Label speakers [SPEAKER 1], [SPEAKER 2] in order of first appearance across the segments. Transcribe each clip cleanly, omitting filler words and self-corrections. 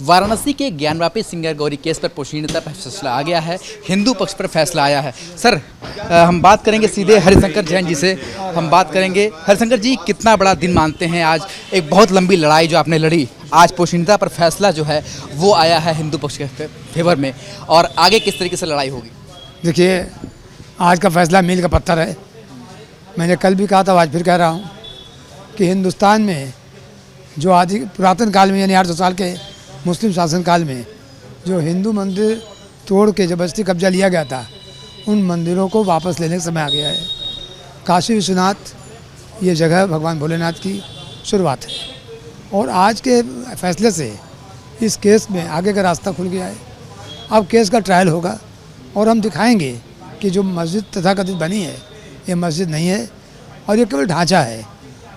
[SPEAKER 1] वाराणसी के Gyanvapi singer Gauri case पर पोषणीयता पर फैसला आ गया है। हिंदू पक्ष पर फैसला आया है। सर, हम बात करेंगे सीधे हरिशंकर जैन जी से। हम बात करेंगे हरिशंकर जी, कितना बड़ा दिन मानते हैं आज? एक बहुत लंबी लड़ाई जो आपने लड़ी, आज पोषणीयता पर फैसला जो है वो आया है हिंदू पक्ष के फेवर में, और आगे किस तरीके से लड़ाई होगी?
[SPEAKER 2] देखिए, आज का फैसला मील का पत्थर है। मैंने कल भी कहा था, आज फिर कह रहा हूँ कि हिंदुस्तान में जो आदि पुरातन काल में यानी 800 साल के मुस्लिम शासन काल में जो हिंदू मंदिर तोड़ के ज़बरदस्ती कब्जा लिया गया था, उन मंदिरों को वापस लेने का समय आ गया है। काशी विश्वनाथ ये जगह भगवान भोलेनाथ की शुरुआत है, और आज के फैसले से इस केस में आगे का रास्ता खुल गया है। अब केस का ट्रायल होगा और हम दिखाएंगे कि जो मस्जिद तथाकथित बनी है ये मस्जिद नहीं है और ये केवल ढांचा है,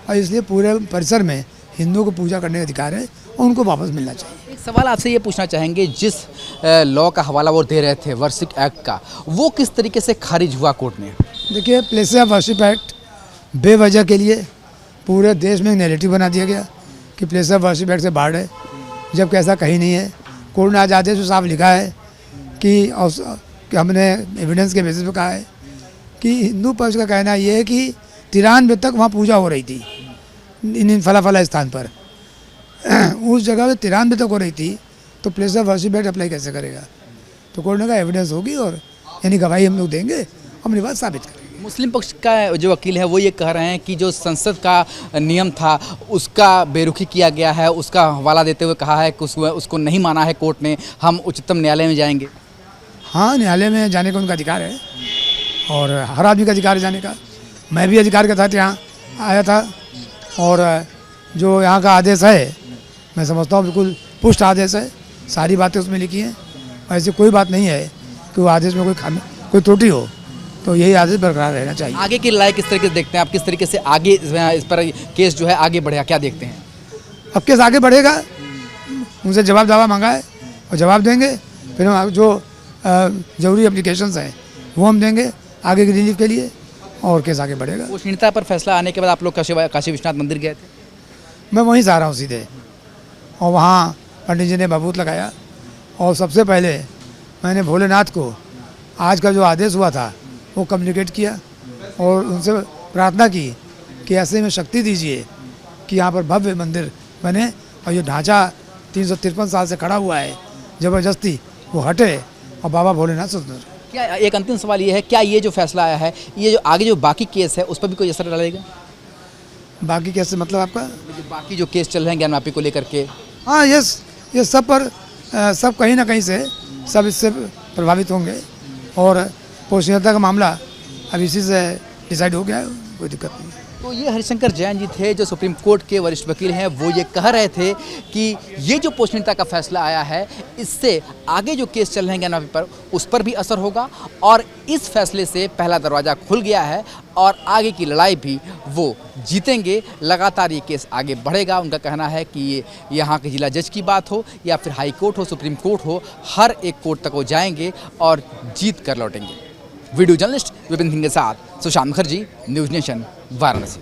[SPEAKER 2] और इसलिए पूरे परिसर में हिंदुओं को पूजा करने का अधिकार है और उनको वापस मिलना चाहिए।
[SPEAKER 1] एक सवाल आपसे ये पूछना चाहेंगे, जिस लॉ का हवाला वो दे रहे थे, वर्शिप एक्ट का, वो किस तरीके से खारिज हुआ कोर्ट में?
[SPEAKER 2] देखिए, प्लेसेस ऑफ वर्शिप एक्ट बेवजह के लिए पूरे देश में एक नैरेटिव बना दिया गया कि प्लेसेस ऑफ वर्शिप एक्ट से बाहर है, जबकि ऐसा कहीं नहीं है। कोर्ट ने आज आदेश में साफ लिखा है कि हमने एविडेंस के बेसिस पे कहा है कि हिंदू पक्ष का कहना ये है कि 93 तक वहाँ पूजा हो रही थी इन फला स्थान पर। उस जगह पे 93 तक हो रही थी, तो place of worship act apply कैसे करेगा? तो कोर्ट ने कहा एविडेंस होगी और यानी गवाही हम लोग देंगे, अपनी बात साबित करेंगे।
[SPEAKER 1] मुस्लिम पक्ष का जो वकील है वो ये कह रहे हैं कि जो संसद का नियम था उसका बेरुखी किया गया है, उसका हवाला देते हुए कहा है कि उसको नहीं माना है कोर्ट ने, हम उच्चतम न्यायालय में जाएंगे।
[SPEAKER 2] हाँ, न्यायालय में जाने का उनका अधिकार है और हर आदमी का अधिकार है जाने का। मैं भी अधिकार के तहत यहाँ आया था, और जो यहाँ का आदेश है मैं समझता हूँ बिल्कुल पुष्ट आदेश है, सारी बातें उसमें लिखी हैं। ऐसी कोई बात नहीं है कि वो आदेश में कोई त्रुटि हो, तो यही आदेश बरकरार रहना चाहिए।
[SPEAKER 1] आगे की लड़ाई किस तरीके से देखते हैं आप? किस तरीके से आगे इस पर केस जो है आगे बढ़ेगा, क्या देखते हैं?
[SPEAKER 2] अब केस आगे बढ़ेगा, उनसे जवाब दावा मांगा है और जवाब देंगे, फिर हम जो ज़रूरी एप्लीकेशंस हैं वो हम देंगे आगे की रिलीफ के लिए, और केस आगे बढ़ेगा।
[SPEAKER 1] पोषणीयता पर फैसला आने के बाद आप लोग काशी विश्वनाथ मंदिर गए थे?
[SPEAKER 2] मैं वहीं से आ रहा हूँ सीधे, और वहाँ पंडित जी ने भभूत लगाया, और सबसे पहले मैंने भोलेनाथ को आज का जो आदेश हुआ था वो कम्युनिकेट किया और उनसे प्रार्थना की कि ऐसे में शक्ति दीजिए कि यहाँ पर भव्य मंदिर बने, और ये ढांचा 353 साल से खड़ा हुआ है ज़बरदस्ती वो हटे और बाबा भोलेनाथ स्वतंत्र।
[SPEAKER 1] क्या एक अंतिम सवाल ये है, क्या ये जो फैसला आया है ये जो आगे जो बाकी केस है उस पर भी कोई असर डालेगा?
[SPEAKER 2] बाकी कैसे मतलब आपका?
[SPEAKER 1] जो बाकी जो केस चल रहे हैं ज्ञानवापी को लेकर के?
[SPEAKER 2] हाँ, ये सब पर सब कहीं ना कहीं से सब इससे प्रभावित होंगे, और पोषणीयता का मामला अब इसी से डिसाइड हो गया है, कोई दिक्कत नहीं।
[SPEAKER 1] तो ये हरिशंकर जैन जी थे जो सुप्रीम कोर्ट के वरिष्ठ वकील हैं। वो ये कह रहे थे कि ये जो पोषणीयता का फैसला आया है इससे आगे जो केस चल रहे हैं ज्ञानवापी पर उस पर भी असर होगा, और इस फैसले से पहला दरवाज़ा खुल गया है और आगे की लड़ाई भी वो जीतेंगे। लगातार ये केस आगे बढ़ेगा। उनका कहना है कि ये यहाँ के जिला जज की बात हो या फिर हाई कोर्ट हो, सुप्रीम कोर्ट हो, हर एक कोर्ट तक वो जाएंगे और जीत कर लौटेंगे। वीडियो जर्नलिस्ट विपिन सिंह के साथ सुशांत मुखर्जी, न्यूज़ नेशन, वाराणसी।